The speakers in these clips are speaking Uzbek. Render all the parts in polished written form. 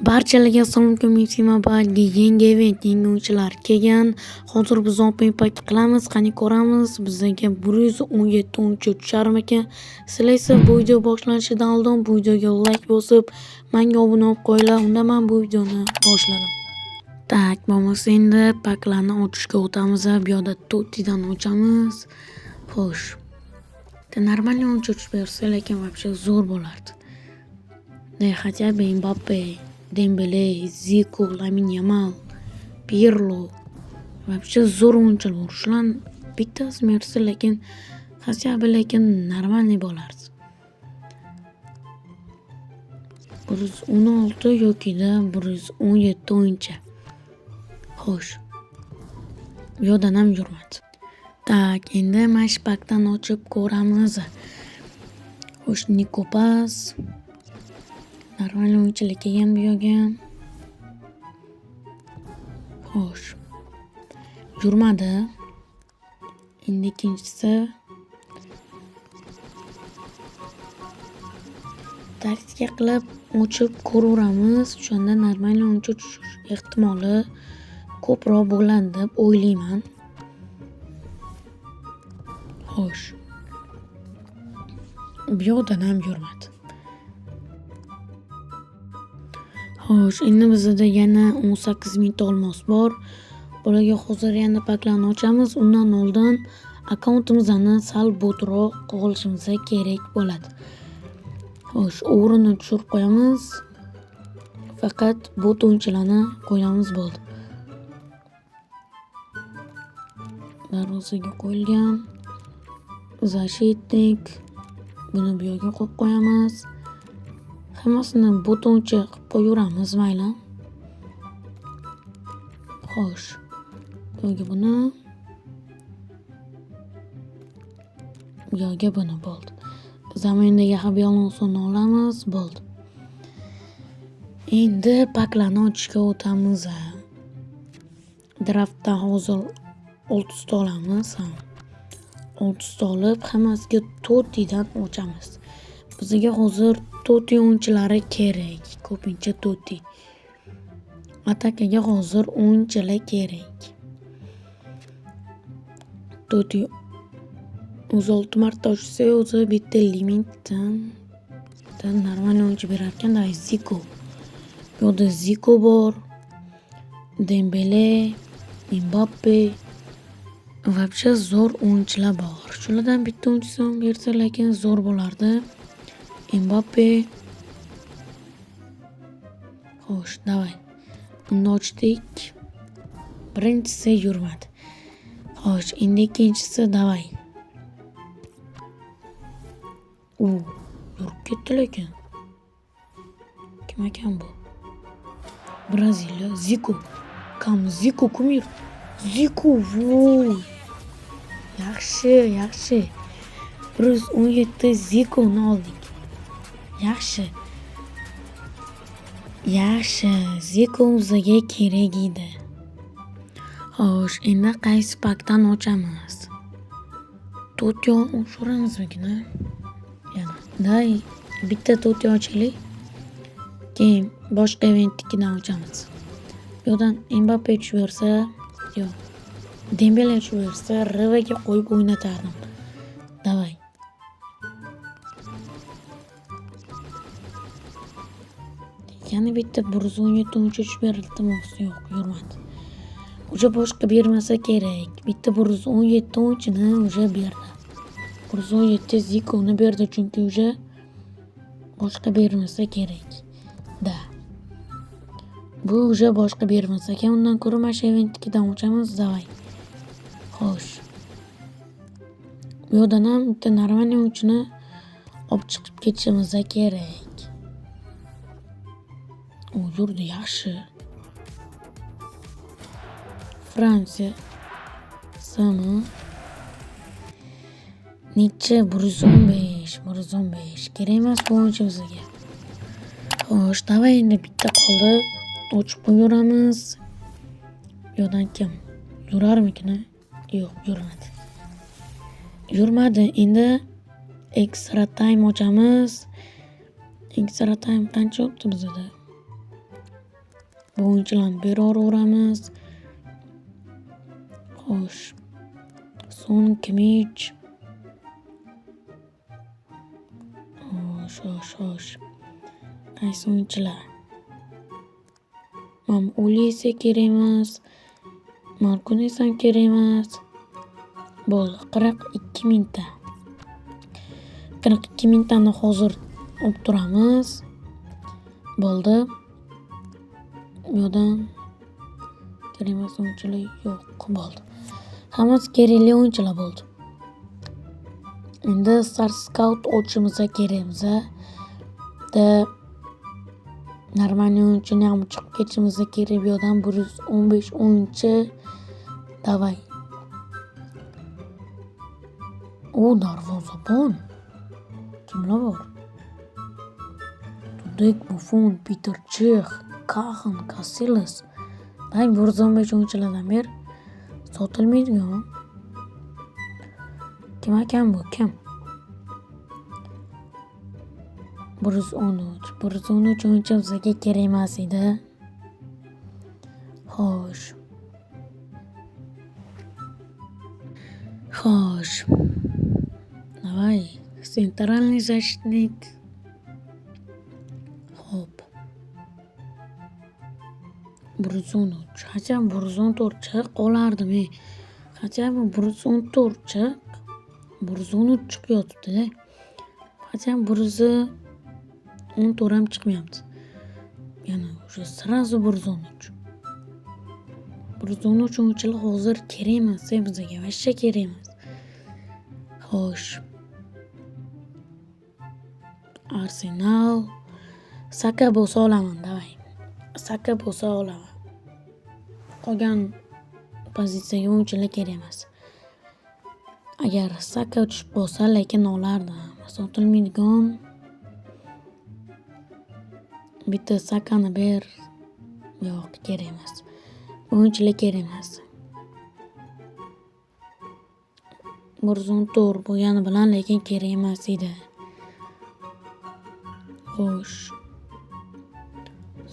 Barchalarga assalomu alaykum. Mevsimabadga yangi event, yangi o'yinchilar kelgan. Hozir biz open pack qilamiz. Qani ko'ramiz. Bizga 117 o'yinchi tusharmikan. Sizlar esa bu video boshlanishidan oldin bu videoga like bosib, menga obuna bo'lib qo'yinglar. Unda men bu videoni boshladim. Tak, bo'lmasa endi paklarni ochishga o'tamiz. Bu yerda Tottidan ochamiz. Xo'sh. Normalniy o'yinchi ochib bersa, lekin вообще zo'r bo'lardi. Хотя бы Mbappe, Dembele, Zico, Lamine Yamal, Pirlo. Вообще zo'r o'yinchilar bor. Shular bittasi mersa, lekin lekin normalniy bo'lardi. 116 yoki-da 117 o'yinchi. Xo'sh. Bu yerdan ham yurmadi. Tak, endi mana shu pakdan ochib ko'ramiz. Xo'sh, Nikopas. Normalniy o'yinchilar kelgan bu yerga. Xo'sh. Yurmadi. Endi ikkinchisi. Taktika qilib ochib ko'raveramiz. Shunda normalniy o'yinchi tushish ehtimoli ko'proq bo'ladi deb o'ylayman. Xo'sh. Bu yerdan ham yurmadi. Xo'sh, endi bizda yana 18 mingta olmos bor. Bularga hozir yana paklarni ochamiz. Undan oldin akkauntimizni sal botroq qilishimiz kerak bo'ladi. Xo'sh, o'g'rini tushirib qo'yamiz. Faqat bot o'yinchilarni qo'yamiz bo'ldi. Darvozaga qo'yilgan. Zashitnik. Buni bu yerga qo'yib qo'yamiz. Hammasini bot o'yinchi qilib qo'yaveramiz, mayli. Xo'sh. Yo'ga buni. Yo'ga buni bo'ldi. Zamindagi Xabi Alonsoni olamiz, bo'ldi. Endi paklarni ochishga o'tamiz. Draftdan hozir 6 ta olamiz. 6 ta olib, hammasiga Tottidan ochamiz. Bizga hozir Totti o'yinchilari kerak. Ko'pincha Totti. Atakaga hozir o'yinchilar kerak. Totti o'zi 6 marta ochsa, o'zi bitta limitdan normalniy o'yinchi berar ekan. Zico. Bu yerda Zico bor. Dembele, Mbappe. Вообще zo'r o'yinchilar bor. Shulardan bitta o'yinchisini bersa, lekin zo'r bo'lardi. Mbappe. Xo'sh, davay. Uni ochdik. Birinchisi yurmadi. Xo'sh, endi ikkinchisi davay. Yurib ketdi lekin. Kim ekan bu? Braziliya, Zico. Zico kumir. Zico, voy. Yaxshi. 117 Zico'ni oldik. Yaxshi. Zico bizga kerak edi. Xo'sh, endi qaysi pakdan ochamiz? Totti o'shiramizmi? Yana. Bitta Totti ochaylik. Keyin boshqa eventnikidan ochamiz. Bu yerdan Mbappe tushib bersa, yo'q. Dembele tushib bersa, Rivaga qo'yib o'ynatardim. Davay. Yana bitta 117 o'yinchi tushib berildi-mo'si, yo'q, yurmadi. O'sha boshqa bermasa kerak. Bitta 117 o'yinchini o'sha berdi. 117 Zico'ni berdi, chunki o'sha boshqa bermasa kerak. Bu o'sha boshqa bermasa ekan, undan ko'ra mana shu eventnikidan ochamiz, davay. Xo'sh. Bu yerdan ham bitta normalniy o'yinchini olib chiqib ketishimiz kerak. Yurdi, yaxshi. Fransiya. Sani. Necha? 115. Kerak emas bu o'yinchi bizga. Xo'sh, davay, endi bitta qoldi. Ochib qo'yaveramiz. Yo'dan kim? Yurarmikin? Yo'q, yurmadi. Endi extra time ochamiz. Extra time qancha o'tdi bizda? Bu o'yinchilarni beraveramiz. Xo'sh. Son Kimich. Xo'sh. Qaysi o'yinchilar? Olise kerak emas. Markunes ham kerak emas. Bo'ldi, 42 mingta. 42 mingtani hozir olib turamiz. Bo'ldi. Bu yerdan kerak emas o'yinchilar yo'q, bo'ldi. Hammasi kerakli o'yinchilar bo'ldi. Endi Star Scout ochimizni kerakmiz. Normal o'yinchini ham chiqib ketishimiz kerak. Bu yerdan 115 o'yinchi. Davay. Darvozabon. Kimlar bor? Dudek, Buffon, Peter Cech, Kahan, Casillas. 115 o'yinchilardan ber. Sotilmaydigan. Kim ekan bu? Kim? 113 o'yinchi bizga kerak emas edi. Xo'sh. Давай, Centralniy защитник. Xo'p. 113. Qachon 114 chiq qolardim. Qachon 114 chiq. 113 chiqyapti-da. Qachon 114 ham chiqmayapti. Yana o'sha srazu 113. 113 o'yinchilar hozir kerak emas bizga, vashcha kerak emas. Xo'sh. Arsenal. Saka bo'lsa olaman, davay. Saka bo'lsa olaman. Qolgan pozitsiyaga o'yinchilar kerak emas. Agar Saka tushib bo'lsa, lekin olardim. Sotilmaydigan. Bitta Sakani ber. Yo'q, kerak emas. O'yinchilar kerak emas. 114 bo'lgani bilan lekin kerak emas edi. Xo'sh.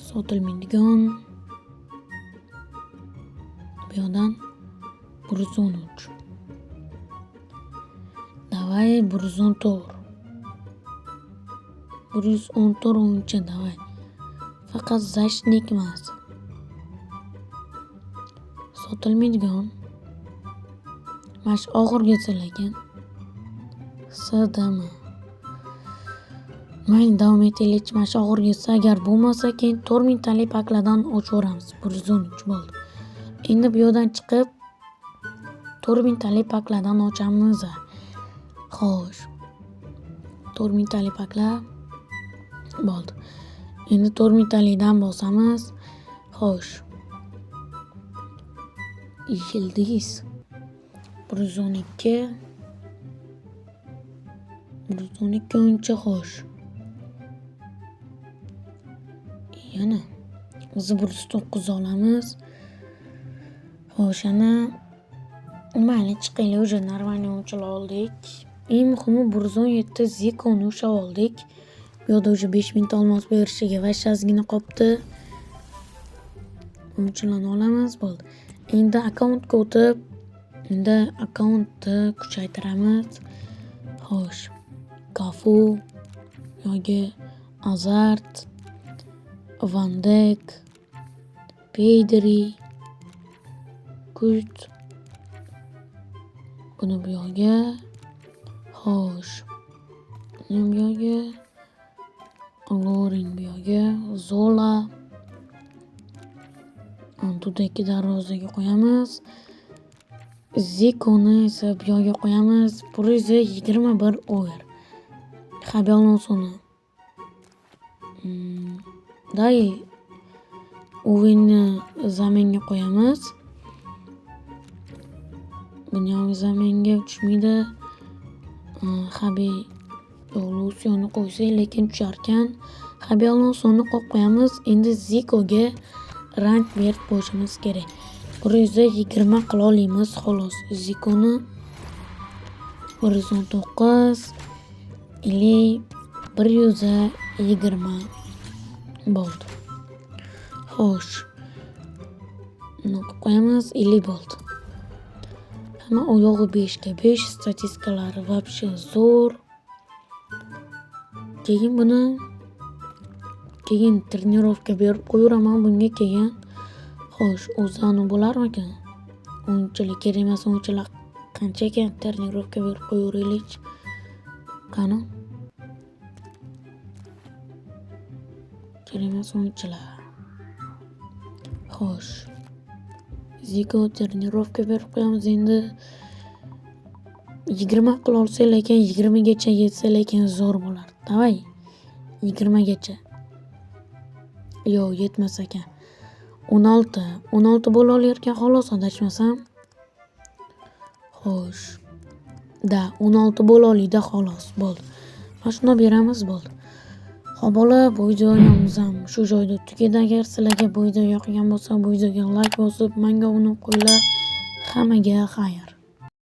Sotilmaydigan. Bu yerdan 113. Davay 114. 114 o'yinchi davay. Faqat защитник emas. Sotilmaydigan. Mash oxirgisi lekin. Sadama. Mayli davom etaylik. Mash oxirgisi agar bo'lmasa keyin 4000 talik paklardan ochaveramiz. 113 bo'ldi. Endi bu yerdan chiqib 4000 talik paklardan ochamiz. Xo'sh. 4000 talik paklar bo'ldi. Endi 4000 talikdan bosamiz. Xo'sh. Yildiz 112 o'yinchi xo'sh. Yana biz 109 olamiz. Xo'sh, ana mayli chiqaylik, o'sha normal o'yinchilar oldik. Eng muhimi 117 Zikoni ushlab oldik. Bu yerda o'sha 5000 ta olmos berishiga vashazgina qopti. O'yinchilarni olamiz, bo'ldi. Endi akkauntga o'tib, endi akkauntni kuchaytiramiz. Xo'sh. Cafu yoki Hazard, Van Dijk, Pedri, Kut. Buni bu yoqqa. Xo'sh. Buni bu yoqqa. Lorin bu yoqqa. Zola. Dudekni darvozaga qo'yamiz. Zikoni esa bu yoqqa qo'yamiz. 121 o'yir. Xabi Alonsoni. Day o'yinni zaminga qo'yamiz. Buni ham zaminga tushmaydi. Xabi Lusioni qo'ysak, lekin tusharkan. Xabi Alonsoni qo'yib qo'yamiz. Endi Zikoga rang berib qo'yishimiz kerak. 120 qila olamiz xolos. Zikoni 119 120 bo'ldi. Xo'sh. Buni qilib qo'yamiz 50 bo'ldi. Hamma oyog'i 5 ga 5, statiskalari вообще zo'r. Keyin trenirovka berib qo'yuraman bunga keyin. Xo'sh, o'zani bo'larmikan? O'yinchilik kerak emas, o'yinchilar qancha ekan trenirovka berib qo'yuraylik. Qani? Kerak emas o'yinchilar. Xo'sh. Zico trenirovka berib qo'yamiz endi. 20 qila olsa lekin 20 gacha yetsa lekin zo'r bo'lardi. Davay. 20 gacha. Yo'q, yetmas ekan. 16 bo'la olarkan xolos adashmasam. Xo'sh. 16 bo'la oladi xolos, bo'ldi. Mana shuni beramiz, bo'ldi. Xo'p, bola, bu videomiz ham shu joyda tugadi. Agar sizlarga bu video yoqgan bo'lsa, bu videoga like bosib, menga obuna bo'lib qo'yinglar. Hammaga xayr.